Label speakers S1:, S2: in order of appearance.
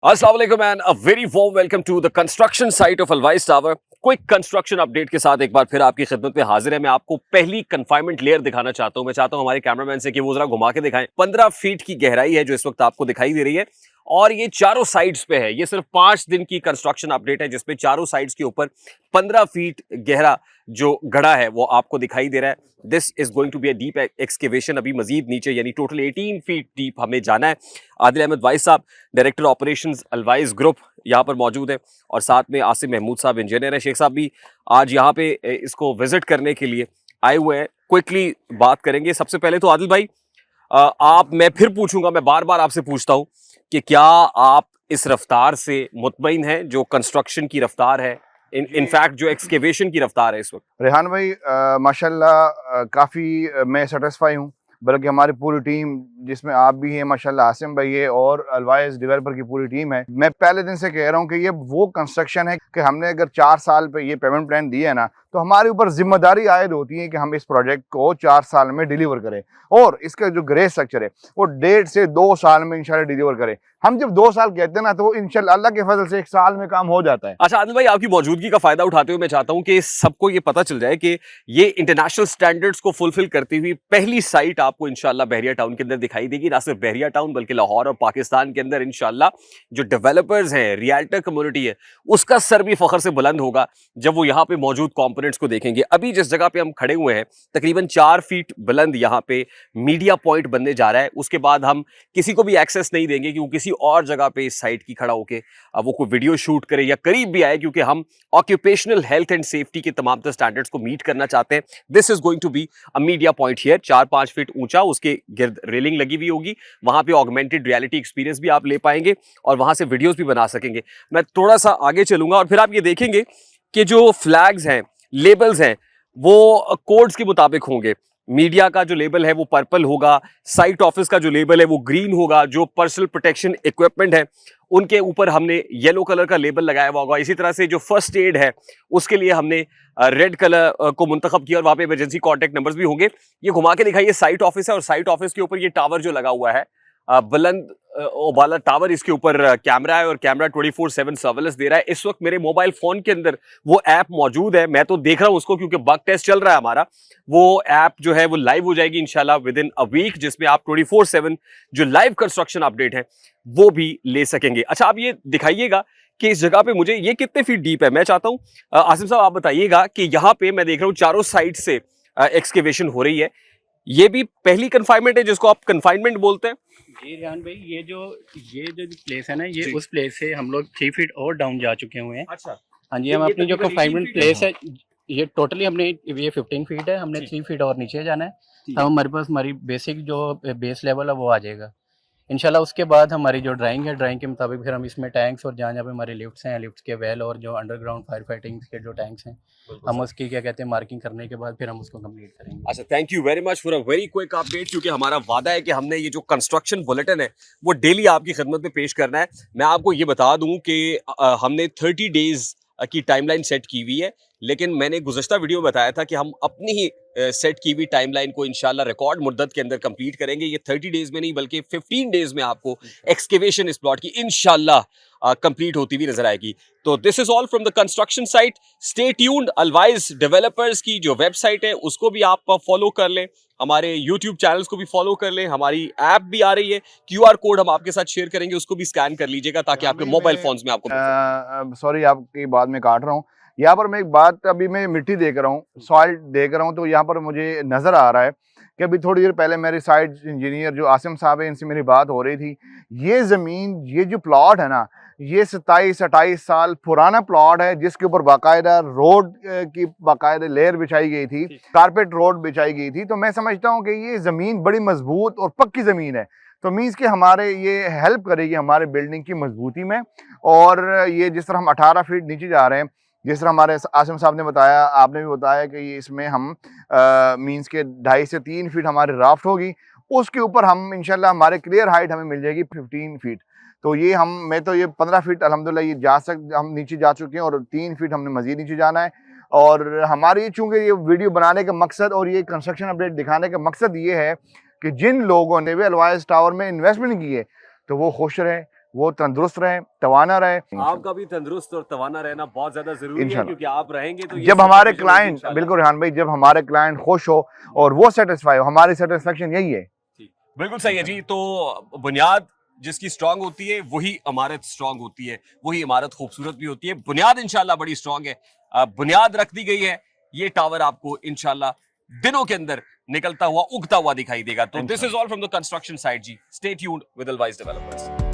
S1: अस्सलाम वालेकुम and a very warm welcome to the construction site of Alwaise tower. Quick construction update के साथ एक बार फिर आपकी खिदमत में हाजिर है। मैं आपको पहली कन्फाइनमेंट लेयर दिखाना चाहता हूं। मैं चाहता हूं हमारे कैमरामैन से कि वो जरा घुमा के दिखाएं। 15 फीट की गहराई है जो इस वक्त आपको दिखाई दे रही है और ये चारों साइड्स पे है। ये सिर्फ 5 दिन की कंस्ट्रक्शन अपडेट है जिसपे चारों साइड्स के ऊपर 15 फीट गहरा जो गढ़ा है वो आपको दिखाई दे रहा है। This is going to be a deep excavation. अभी मजीद नीचे यानी टोटल 18 फीट डीप हमें जाना है। आदिल अहमद वाइस साहब डायरेक्टर ऑपरेशंस अलवाइस ग्रुप यहाँ पर मौजूद है और साथ में आसिम महमूद साहब इंजीनियर है। शेख साहब भी आज यहाँ पे इसको विजिट करने के लिए आए हुए हैं। क्विकली बात करेंगे। सबसे पहले तो आदिल भाई मैं फिर पूछूंगा, मैं बार बार आपसे पूछता हूँ कि क्या आप इस रफ्तार से मुतमईन हैं जो कंस्ट्रक्शन की रफ्तार है, इनफैक्ट जो एक्सकेवेशन की रफ्तार है इस वक्त?
S2: रेहान भाई माशाल्लाह काफ़ी मैं सेटिस्फाई हूँ, बल्कि हमारी पूरी टीम जिसमें आप भी हैं माशाल्लाह, आसिम भाई है और अलवाइस डेवलपर की पूरी टीम है। मैं पहले दिन से कह रहा हूँ कि ये वो कंस्ट्रक्शन है कि हमने अगर 4 साल पे ये पेमेंट प्लान दिया है ना, तो हमारे ऊपर जिम्मेदारी आयद होती है कि हम इस प्रोजेक्ट को 4 साल में डिलीवर करें और इसका जो ग्रे स्ट्रक्चर है वो 1.5 से 2 साल में इंशाल्लाह डिलीवर करें। हम जब 2 साल कहते हैं ना तो इंशाल्लाह अल्लाह के फजल से 1 साल में काम हो जाता है।
S1: अच्छा आदिल भाई, आपकी मौजूदगी का फायदा उठाते हुए मैं चाहता हूं कि सबको ये पता चल जाए कि ये इंटरनेशनल स्टैंडर्ड्स को फुलफिल करती हुई पहली साइट आपको इंशाल्लाह बहरिया टाउन के अंदर दिखाई देगी। ना सिर्फ बहरिया टाउन बल्कि लाहौर और पाकिस्तान के अंदर इंशाल्लाह जो डेवलपर्स हैं, रियल्टर कम्युनिटी है, उसका सर भी फखर से बुलंद होगा जब वो यहाँ पे मौजूद कंपोनेंट्स को देखेंगे। अभी जिस जगह पे हम खड़े हुए हैं तकरीबन 4 फीट बुलंद यहाँ पे मीडिया पॉइंट बनने जा रहा है। उसके बाद हम किसी को भी एक्सेस नहीं देंगे कि वो किसी और जगह पे इस साइट की खड़ा होके वो कोई वीडियो शूट करे या करीब भी आए, क्योंकि हम ऑक्यूपेशनल हेल्थ एंड सेफ्टी के तमाम स्टैंडर्ड्स को मीट करना चाहते हैं। This is going to be a media point here. 4-5 feet ऊंचा, उसके गिर्द रेलिंग लगी हुई होगी। वहां पे ऑगमेंटेड रियलिटी एक्सपीरियंस भी आप ले पाएंगे और वहां से वीडियोस भी बना सकेंगे। मैं थोड़ा सा आगे चलूंगा और फिर आप ये देखेंगे कि जो फ्लैग्स हैं, लेबल्स हैं, वो कोड्स के मुताबिक होंगे। मीडिया का जो लेबल है वो पर्पल होगा, साइट ऑफिस का जो लेबल है वो ग्रीन होगा, जो पर्सनल प्रोटेक्शन इक्विपमेंट है उनके ऊपर हमने येलो कलर का लेबल लगाया हुआ होगा। इसी तरह से जो फर्स्ट एड है उसके लिए हमने रेड कलर को मुंतखब किया और वहां पे इमरजेंसी कॉन्टैक्ट नंबर्स भी होंगे। ये घुमा के दिखाइए, साइट ऑफिस है और साइट ऑफिस के ऊपर ये टावर जो लगा हुआ है बुलंद वाला टावर, इसके ऊपर कैमरा है और कैमरा 24/7 सर्विलेंस दे रहा है। इस वक्त मेरे मोबाइल फोन के अंदर वो ऐप मौजूद है, मैं तो देख रहा हूं उसको क्योंकि बग टेस्ट चल रहा है हमारा। वो ऐप जो है वो लाइव हो जाएगी इंशाल्लाह विद इन अ वीक, जिसमें आप 24/7 जो लाइव कंस्ट्रक्शन अपडेट है वो भी ले सकेंगे। अच्छा, आप ये दिखाइएगा कि इस जगह पे मुझे ये कितने फीट डीप है। मैं चाहता हूं आसिम साहब आप बताइएगा कि यहाँ पे मैं देख रहा हूँ चारों साइड से एक्सकेवेशन हो रही है। ये भी पहली कन्फाइनमेंट है जिसको आप कन्फाइनमेंट बोलते हैं?
S3: जी रिहान भाई, ये जो प्लेस है ना, ये उस प्लेस से हम लोग 3 फीट और डाउन जा चुके हुए हैं।
S1: अच्छा,
S3: हाँ जी, हम अपनी जो कन्फाइनमेंट प्लेस है ये टोटली हमने ये 15 फीट है, हमने 3 फीट और नीचे जाना है। तब हमारे पास हमारी बेसिक जो बेस लेवल है वो आ जाएगा इंशाल्लाह। उसके बाद हमारी जो ड्राइंग है, ड्राइंग के मुताबिक फिर हम इसमें टैंक्स और जहाँ जहाँ पे हमारे लिफ्ट्स हैं, लिफ्ट्स के वेल और जो अंडरग्राउंड फायर फाइटिंग के जो टैंक्स हैं, हम उसकी क्या कहते हैं मार्किंग करने के बाद फिर हम उसको कंप्लीट करेंगे।
S1: अच्छा, thank you very much for a very quick update, क्योंकि हमारा वादा है कि हमने ये जो कंस्ट्रक्शन बुलेटिन है वो डेली आपकी खिदमत में पेश करना है। मैं आपको ये बता दूं कि हमने 30 डेज की टाइमलाइन सेट की हुई है, लेकिन मैंने गुज़श्ता वीडियो में बताया था कि हम अपनी ही सेट की हुई टाइमलाइन को इंशाल्लाह रिकॉर्ड मुद्दत के अंदर कंप्लीट करेंगे। ये 30 डेज में नहीं बल्कि 15 डेज में आपको एक्सकेवेशन इस प्लॉट की इंशाल्लाह कंप्लीट होती हुई नजर आएगी। तो this is all from the construction site. Stay tuned. Alwaise developers की जो वेबसाइट है उसको भी आप फॉलो कर लें, हमारे यूट्यूब चैनल्स को भी फॉलो कर लें, हमारी ऐप भी आ रही है, QR कोड हम आपके साथ शेयर करेंगे, उसको भी स्कैन कर लीजिएगा ताकि आपके मोबाइल फोन्स में आपको
S2: सॉरी आपकी बात में काट रहा हूँ। यहाँ पर मैं एक बात, अभी मैं मिट्टी देख रहा हूँ, सॉइल देख रहा हूँ, तो यहाँ पर मुझे नज़र आ रहा है कि अभी थोड़ी देर पहले मेरे साइड इंजीनियर जो आसिम साहब है इनसे मेरी बात हो रही थी। ये ज़मीन, ये जो प्लॉट है ना, ये 27-28 साल पुराना प्लॉट है जिसके ऊपर बाकायदा रोड की बाकायदा लेयर बिछाई गई थी, कारपेट रोड बिछाई गई थी। तो मैं समझता हूँ कि ये ज़मीन बड़ी मजबूत और पक्की ज़मीन है, तो मीन्स कि हमारे ये हेल्प करेगी हमारे बिल्डिंग की मजबूती में। और ये जिस तरह हम 18 फीट नीचे जा रहे हैं, जिस तरह हमारे आसिम साहब ने बताया, आपने भी बताया कि ये इसमें हम मीन्स के 2.5 से 3 फीट हमारी राफ्ट होगी, उसके ऊपर हम इंशाल्लाह हमारे क्लियर हाइट हमें मिल जाएगी 15 फीट। तो ये मैं तो ये 15 फीट अल्हम्दुलिल्लाह ये हम नीचे जा चुके हैं और 3 फीट हमने मजीद नीचे जाना है। और हमारी चूँकि ये वीडियो बनाने का मकसद और ये कंस्ट्रक्शन अपडेट दिखाने का मकसद ये है कि जिन लोगों ने भी अलवाइस टावर में इन्वेस्टमेंट की है तो वो खुश रहें, वो तंदुरुस्त रहे, तवाना रहे।
S1: आपका भी तंदुरुस्त और तवाना रहना बहुत ज्यादा जरूरी है,
S2: इंशाल्लाह।
S1: क्योंकि आप रहेंगे तो ये
S2: जब
S1: सब
S2: हमारे
S1: चीजें होंगी
S2: क्लाइंट,
S1: इंशाल्लाह।
S2: बिल्कुल रेहान भाई, जब हमारे क्लाइंट खुश हो और वो सेटिस्फाई हो, हमारी सेटिस्फेक्शन यही है।
S1: बिल्कुल सही है जी। तो बुनियाद जिसकी स्ट्रांग होती है वही इमारत स्ट्रांग होती है, वही इमारत खूबसूरत भी होती है। बुनियाद इंशाल्लाह बड़ी स्ट्रांग है, बुनियाद रख दी गई है। ये टावर आपको इंशाल्लाह दिनों के अंदर निकलता हुआ, उगता हुआ दिखाई देगा। तो this is all from the construction side जी। Stay tuned with always developers.